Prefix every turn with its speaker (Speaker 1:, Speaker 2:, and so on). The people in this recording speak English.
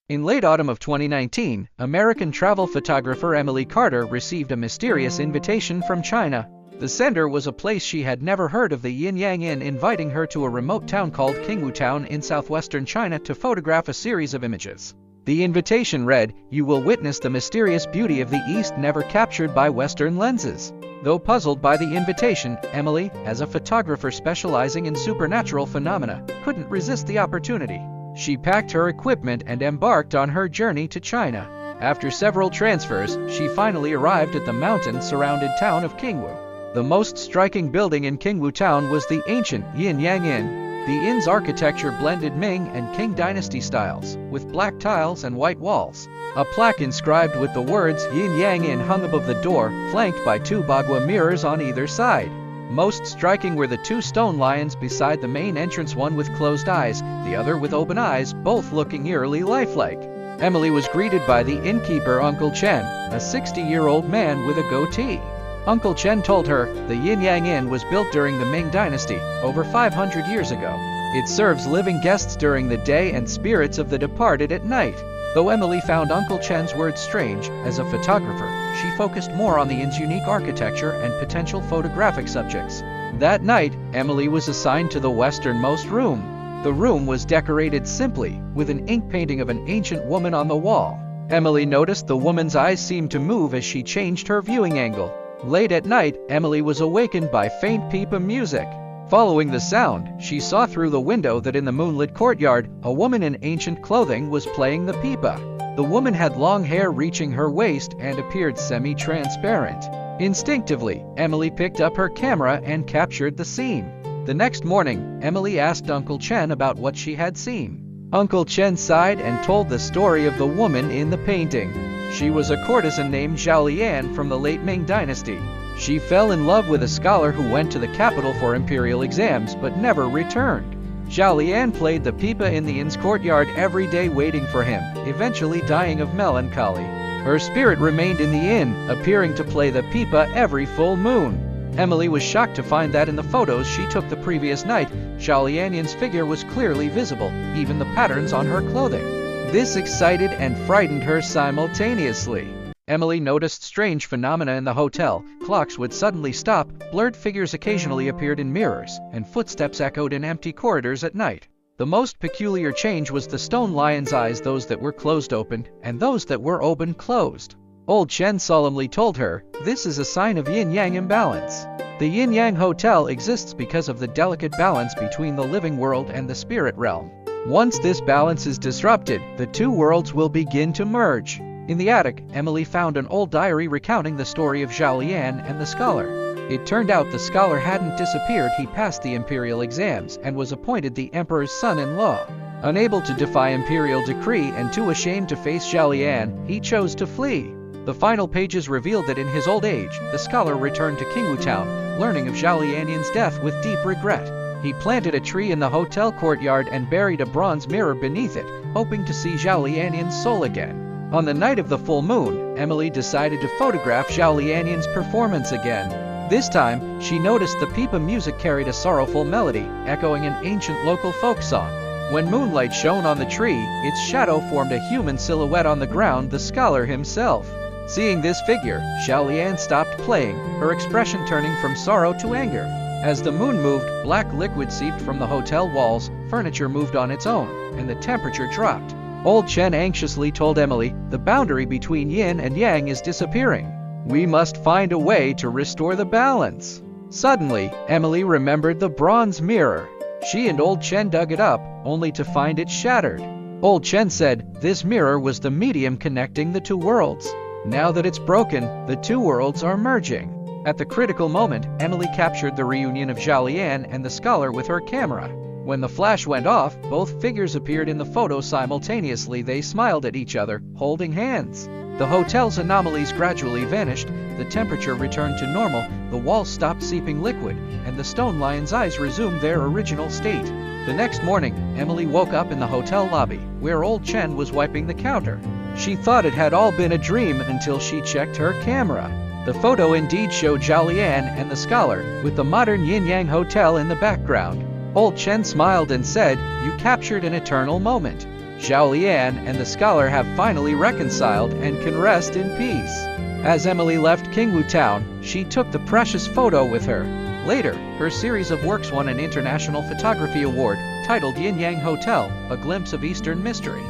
Speaker 1: In late autumn of 2019, American travel photographer Emily Carter received a mysterious invitation from China. The sender was a place she had never heard of, the Yin-Yang Inn, inviting her to a remote town called Qingwu Town in southwestern China to photograph a series of images. The invitation read, "You will witness the mysterious beauty of the East never captured by Western lenses." Though puzzled by the invitation, Emily, as a photographer specializing in supernatural phenomena, couldn't resist the opportunity. She packed her equipment and embarked on her journey to China. After several transfers, she finally arrived at the mountain-surrounded town of Qingwu. The most striking building in Qingwu Town was the ancient Yin-Yang Inn. The inn's architecture blended Ming and Qing dynasty styles, with black tiles and white walls. A plaque inscribed with the words Yin-Yang Inn hung above the door, flanked by two bagua mirrors on either side. Most striking were the two stone lions beside the main entrance, one with closed eyes, the other with open eyes, both looking eerily lifelike. Emily was greeted by the innkeeper Uncle Chen, a 60-year-old man with a goatee. Uncle Chen told her the Yin-Yang Inn was built during the Ming Dynasty, over 500 years ago. It serves living guests during the day and spirits of the departed at night. Though Emily found Uncle Chen's words strange, as a photographer, she focused more on the inn's unique architecture and potential photographic subjects. That night, Emily was assigned to the westernmost room. The room was decorated simply, with an ink painting of an ancient woman on the wall. Emily noticed the woman's eyes seemed to move as she changed her viewing angle. Late at night, Emily was awakened by faint pipa music. Following the sound, she saw through the window that in the moonlit courtyard, a woman in ancient clothing was playing the pipa. The woman had long hair reaching her waist and appeared semi-transparent. Instinctively, Emily picked up her camera and captured the scene. The next morning, Emily asked Uncle Chen about what she had seen. Uncle Chen sighed and told the story of the woman in the painting. She was a courtesan named Zhao Lian from the late Ming Dynasty. She fell in love with a scholar who went to the capital for imperial exams but never returned. Zhao Lian played the pipa in the inn's courtyard every day, waiting for him, eventually dying of melancholy. Her spirit remained in the inn, appearing to play the pipa every full moon. Emily was shocked to find that in the photos she took the previous night, Zhao Lian's figure was clearly visible, even the patterns on her clothing. This excited and frightened her simultaneously. Emily noticed strange phenomena in the hotel. Clocks would suddenly stop, blurred figures occasionally appeared in mirrors, and footsteps echoed in empty corridors at night. The most peculiar change was the stone lion's eyes, those that were closed opened, and those that were opened closed. Old Chen solemnly told her, "This is a sign of yin-yang imbalance. The yin-yang hotel exists because of the delicate balance between the living world and the spirit realm. Once this balance is disrupted, the two worlds will begin to merge." In the attic, Emily found an old diary recounting the story of Zhao Lian and the scholar. It turned out the scholar hadn't disappeared, he passed the imperial exams and was appointed the emperor's son-in-law. Unable to defy imperial decree and too ashamed to face Zhao Lian, he chose to flee. The final pages revealed that in his old age, the scholar returned to Qingwu Town, learning of Zhao Lian's death with deep regret. He planted a tree in the hotel courtyard and buried a bronze mirror beneath it, hoping to see Zhao Lian's soul again. On the night of the full moon, Emily decided to photograph Zhao Lian's performance again. This time, she noticed the pipa music carried a sorrowful melody, echoing an ancient local folk song. When moonlight shone on the tree, its shadow formed a human silhouette on the ground, the scholar himself. Seeing this figure, Zhao Lian stopped playing, her expression turning from sorrow to anger. As the moon moved, black liquid seeped from the hotel walls, furniture moved on its own, and the temperature dropped. Old Chen anxiously told Emily, "The boundary between yin and yang is disappearing. We must find a way to restore the balance." Suddenly, Emily remembered the bronze mirror. She and Old Chen dug it up, only to find it shattered. Old Chen said this mirror was the medium connecting the two worlds. Now that it's broken, the two worlds are merging. At the critical moment, Emily captured the reunion of Zhao Lian and the scholar with her camera. When the flash went off, both figures appeared in the photo simultaneously. They smiled at each other, holding hands. The hotel's anomalies gradually vanished, the temperature returned to normal, the walls stopped seeping liquid, and the stone lion's eyes resumed their original state. The next morning, Emily woke up in the hotel lobby, where Old Chen was wiping the counter. She thought it had all been a dream until she checked her camera. The photo indeed showed Zhao Lian and the scholar, with the modern Yin-Yang hotel in the background. Old Chen smiled and said, "You captured an eternal moment. Zhao Lian and the scholar have finally reconciled and can rest in peace. As Emily left Qingwu town, she took the precious photo with her. Later, her series of works won an International Photography Award, titled Yin-Yang Hotel, A Glimpse of Eastern Mystery.